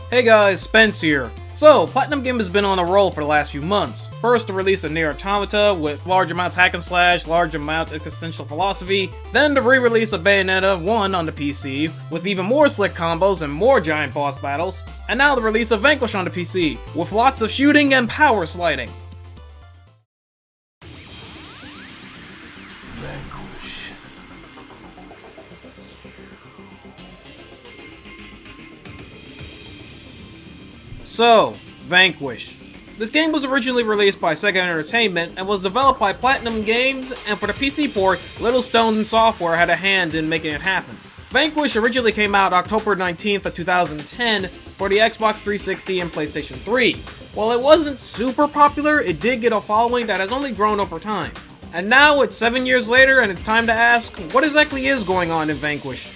Hey guys, Spence here. So, Platinum Game has been on a roll for the last few months. First to release a Nier Automata with large amounts hack and slash, large amounts existential philosophy, then to re-release a Bayonetta 1 on the PC, with even more slick combos and more giant boss battles, and now the release of Vanquish on the PC, with lots of shooting and power sliding. Vanquish. So, Vanquish. This game was originally released by Sega Entertainment and was developed by Platinum Games, and for the PC port, Little Stone Software had a hand in making it happen. Vanquish originally came out October 19th of 2010 for the Xbox 360 and PlayStation 3. While it wasn't super popular, it did get a following that has only grown over time. And now it's 7 years later and it's time to ask, what exactly is going on in Vanquish?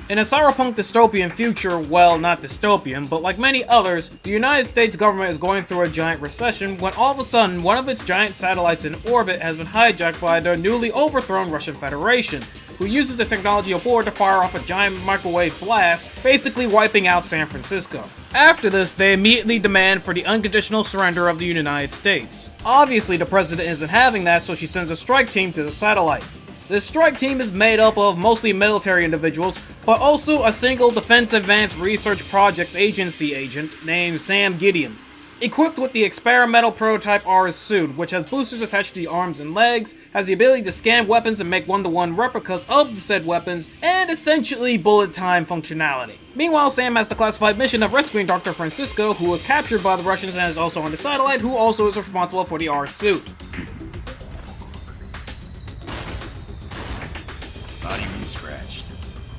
In a cyberpunk dystopian future, well, not dystopian, but like many others, the United States government is going through a giant recession when all of a sudden one of its giant satellites in orbit has been hijacked by the newly overthrown Russian Federation, who uses the technology aboard to fire off a giant microwave blast, basically wiping out San Francisco. After this, they immediately demand for the unconditional surrender of the United States. Obviously, the president isn't having that, so she sends a strike team to the satellite. This strike team is made up of mostly military individuals, but also a single Defense Advanced Research Projects Agency agent named Sam Gideon. Equipped with the experimental prototype R suit, which has boosters attached to the arms and legs, has the ability to scan weapons and make one-to-one replicas of the said weapons, and essentially bullet time functionality. Meanwhile, Sam has the classified mission of rescuing Dr. Francisco, who was captured by the Russians and is also on the satellite, who also is responsible for the R suit. Not even scratched.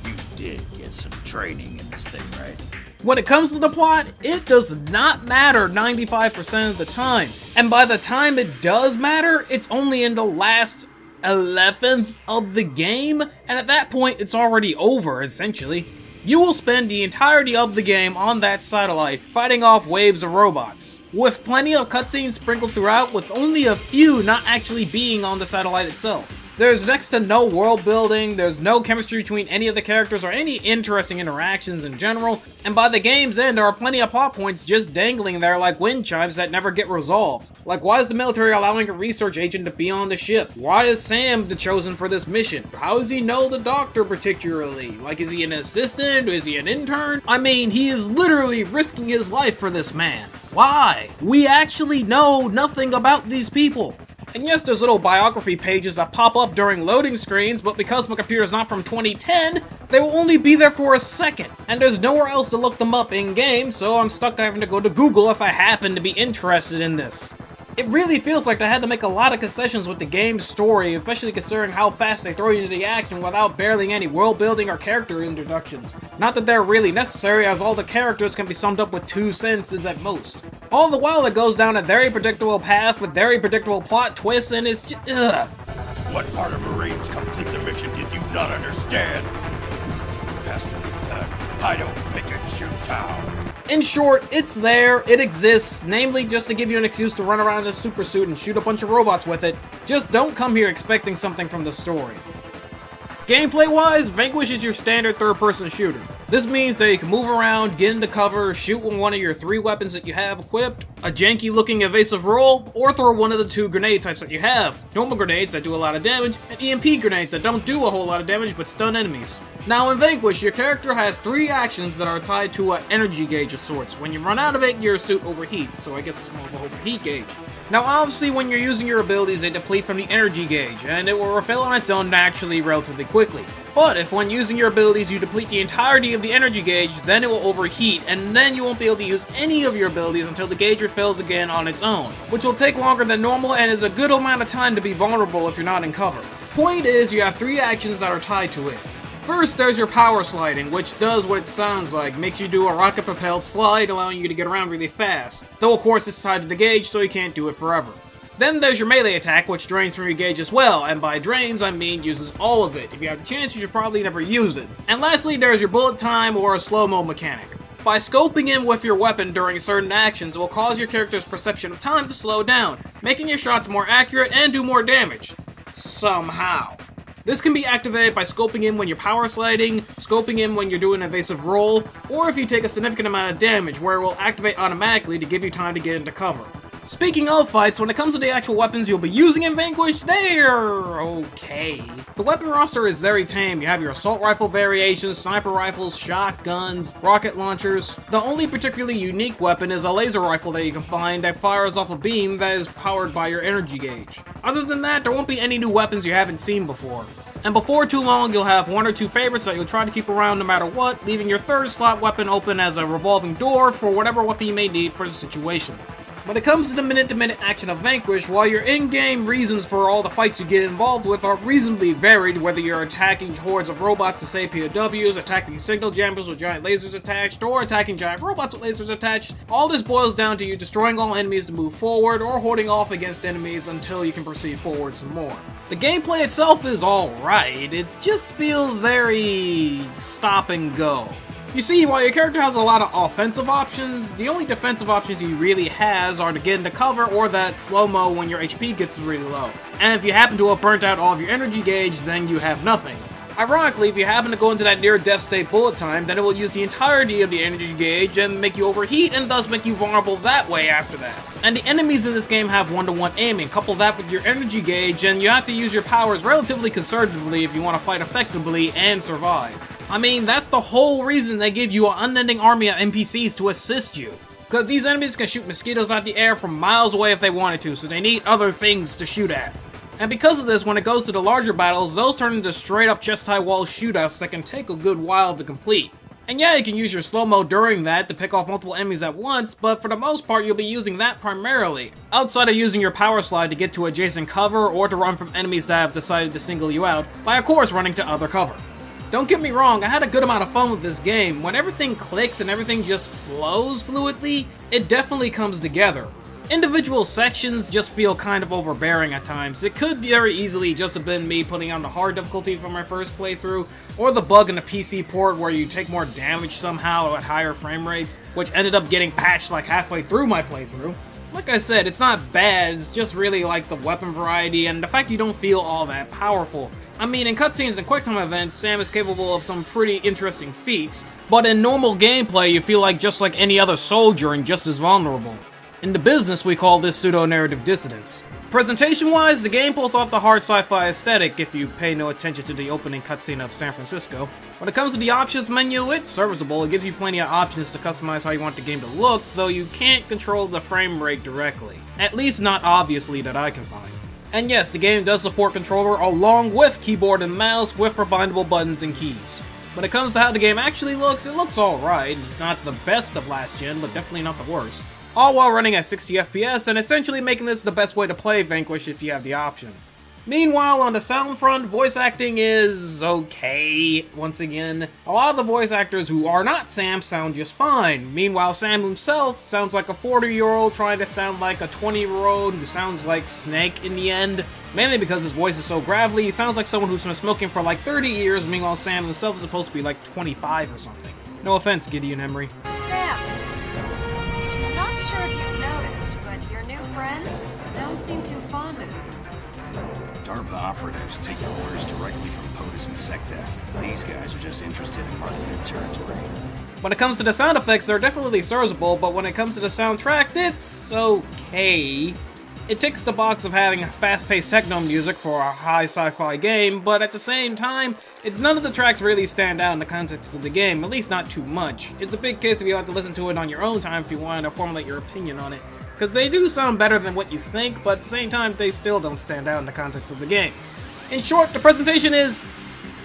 You did get some training in this thing, right? When it comes to the plot, it does not matter 95% of the time. And by the time it does matter, it's only in the last 11th of the game, and at that point it's already over, essentially. You will spend the entirety of the game on that satellite, fighting off waves of robots, with plenty of cutscenes sprinkled throughout, with only a few not actually being on the satellite itself. There's next to no world building, there's no chemistry between any of the characters or any interesting interactions in general, and by the game's end there are plenty of plot points just dangling there like wind chimes that never get resolved. Like, why is the military allowing a research agent to be on the ship? Why is Sam the chosen for this mission? How does he know the doctor particularly? Like, is he an assistant? Is he an intern? I mean, he is literally risking his life for this man. Why? We actually know nothing about these people. And yes, there's little biography pages that pop up during loading screens, but because my computer's not from 2010, they will only be there for a second. And there's nowhere else to look them up in-game, so I'm stuck having to go to Google if I happen to be interested in this. It really feels like they had to make a lot of concessions with the game's story, especially considering how fast they throw you into the action without barely any world building or character introductions. Not that they're really necessary, as all the characters can be summed up with 2 sentences at most. All the while it goes down a very predictable path with very predictable plot twists, and it's just, ugh. What part of Marines complete the mission did you not understand? Has to be done. I don't pick and choose how. In short, it's there, it exists, namely just to give you an excuse to run around in a super suit and shoot a bunch of robots with it. Just don't come here expecting something from the story. Gameplay-wise, Vanquish is your standard third-person shooter. This means that you can move around, get into cover, shoot with one of your 3 weapons that you have equipped, a janky-looking evasive roll, or throw one of the 2 grenade types that you have. Normal grenades that do a lot of damage, and EMP grenades that don't do a whole lot of damage but stun enemies. Now in Vanquish, your character has 3 actions that are tied to an energy gauge of sorts. When you run out of it, your suit overheats, so I guess it's more of an overheat gauge. Now obviously when you're using your abilities, they deplete from the energy gauge, and it will refill on its own naturally relatively quickly. But if when using your abilities you deplete the entirety of the energy gauge, then it will overheat, and then you won't be able to use any of your abilities until the gauge refills again on its own, which will take longer than normal and is a good amount of time to be vulnerable if you're not in cover. Point is, you have 3 actions that are tied to it. First, there's your power sliding, which does what it sounds like, makes you do a rocket-propelled slide, allowing you to get around really fast. Though of course it's tied to the gauge, so you can't do it forever. Then there's your melee attack, which drains from your gauge as well, and by drains I mean uses all of it. If you have the chance, you should probably never use it. And lastly, there's your bullet time or a slow-mo mechanic. By scoping in with your weapon during certain actions, it will cause your character's perception of time to slow down, making your shots more accurate and do more damage. Somehow. This can be activated by scoping in when you're power sliding, scoping in when you're doing an evasive roll, or if you take a significant amount of damage, where it will activate automatically to give you time to get into cover. Speaking of fights, when it comes to the actual weapons you'll be using in Vanquish, they're okay. The weapon roster is very tame. You have your assault rifle variations, sniper rifles, shotguns, rocket launchers. The only particularly unique weapon is a laser rifle that you can find that fires off a beam that is powered by your energy gauge. Other than that, there won't be any new weapons you haven't seen before. And before too long, you'll have one or two favorites that you'll try to keep around no matter what, leaving your third slot weapon open as a revolving door for whatever weapon you may need for the situation. When it comes to the minute-to-minute action of Vanquish, while your in-game reasons for all the fights you get involved with are reasonably varied, whether you're attacking hordes of robots to save POWs, attacking signal jammers with giant lasers attached, or attacking giant robots with lasers attached, all this boils down to you destroying all enemies to move forward, or holding off against enemies until you can proceed forward some more. The gameplay itself is alright, it just feels very stop and go. You see, while your character has a lot of offensive options, the only defensive options he really has are to get into cover or that slow-mo when your HP gets really low. And if you happen to have burnt out all of your energy gauge, then you have nothing. Ironically, if you happen to go into that near-death state bullet time, then it will use the entirety of the energy gauge and make you overheat and thus make you vulnerable that way after that. And the enemies in this game have one-to-one aiming. Couple that with your energy gauge and you have to use your powers relatively conservatively if you want to fight effectively and survive. I mean, that's the whole reason they give you an unending army of NPCs to assist you. Because these enemies can shoot mosquitoes out the air from miles away if they wanted to, so they need other things to shoot at. And because of this, when it goes to the larger battles, those turn into straight up chest-high wall shootouts that can take a good while to complete. And yeah, you can use your slow-mo during that to pick off multiple enemies at once, but for the most part you'll be using that primarily, outside of using your power slide to get to adjacent cover or to run from enemies that have decided to single you out, by of course running to other cover. Don't get me wrong, I had a good amount of fun with this game. When everything clicks and everything just flows fluidly, it definitely comes together. Individual sections just feel kind of overbearing at times. It could very easily just have been me putting on the hard difficulty for my first playthrough, or the bug in the PC port where you take more damage somehow at higher frame rates, which ended up getting patched like halfway through my playthrough. Like I said, it's not bad, it's just really like the weapon variety and the fact you don't feel all that powerful. I mean, in cutscenes and quicktime events, Sam is capable of some pretty interesting feats, but in normal gameplay you feel like just like any other soldier and just as vulnerable. In the business, we call this pseudo-narrative dissonance. Presentation-wise, the game pulls off the hard sci-fi aesthetic if you pay no attention to the opening cutscene of San Francisco. When it comes to the options menu, it's serviceable. It gives you plenty of options to customize how you want the game to look, though you can't control the frame rate directly. At least not obviously that I can find. And yes, the game does support controller along with keyboard and mouse with rebindable buttons and keys. When it comes to how the game actually looks, it looks alright. It's not the best of last gen, but definitely not the worst. All while running at 60 FPS and essentially making this the best way to play Vanquish if you have the option. Meanwhile, on the sound front, voice acting is okay, once again. A lot of the voice actors who are not Sam sound just fine. Meanwhile, Sam himself sounds like a 40-year-old trying to sound like a 20-year-old who sounds like Snake in the end. Mainly because his voice is so gravelly, he sounds like someone who's been smoking for like 30 years, meanwhile Sam himself is supposed to be like 25 or something. No offense, Gideon Emery. Sam, I'm not sure if you've noticed, but your new friends don't seem too fond of you. DARPA operatives take their orders directly from POTUS and SecDef. These guys are just interested in marking their territory. When it comes to the sound effects, they're definitely serviceable, but when it comes to the soundtrack, it's okay. It ticks the box of having fast-paced techno music for a high sci-fi game, but at the same time, none of the tracks really stand out in the context of the game, at least not too much. It's a big case if you have to listen to it on your own time if you want to formulate your opinion on it. Because they do sound better than what you think, but at the same time, they still don't stand out in the context of the game. In short, the presentation is...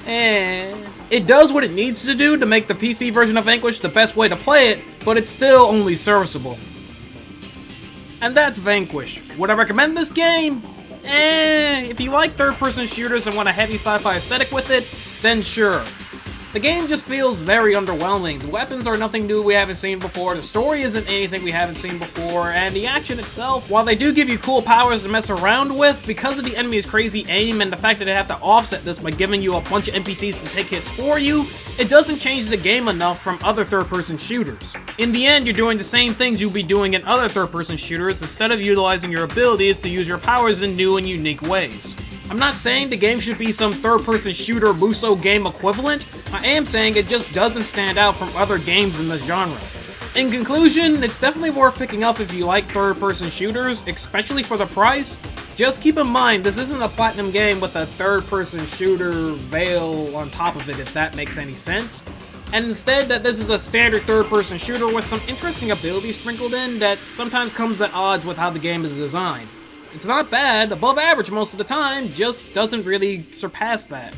It does what it needs to do to make the PC version of Vanquish the best way to play it, but it's still only serviceable. And that's Vanquish. Would I recommend this game? If you like third-person shooters and want a heavy sci-fi aesthetic with it, then sure. The game just feels very underwhelming. The weapons are nothing new we haven't seen before, the story isn't anything we haven't seen before, and the action itself, while they do give you cool powers to mess around with, because of the enemy's crazy aim and the fact that they have to offset this by giving you a bunch of NPCs to take hits for you, it doesn't change the game enough from other third-person shooters. In the end, you're doing the same things you'll be doing in other third-person shooters instead of utilizing your abilities to use your powers in new and unique ways. I'm not saying the game should be some third-person shooter Muso game equivalent, I am saying it just doesn't stand out from other games in the genre. In conclusion, it's definitely worth picking up if you like third-person shooters, especially for the price. Just keep in mind, this isn't a Platinum game with a third-person shooter veil on top of it, if that makes any sense. And instead, that this is a standard third-person shooter with some interesting abilities sprinkled in that sometimes comes at odds with how the game is designed. It's not bad, above average most of the time, just doesn't really surpass that.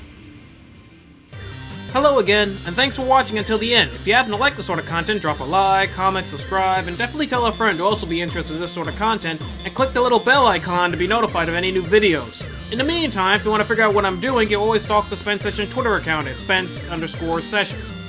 Hello again, and thanks for watching until the end. If you happen to like this sort of content, drop a like, comment, subscribe, and definitely tell a friend to also be interested in this sort of content, and click the little bell icon to be notified of any new videos. In the meantime, if you want to figure out what I'm doing, you always stalk the Spence Session Twitter account at Spence_Session.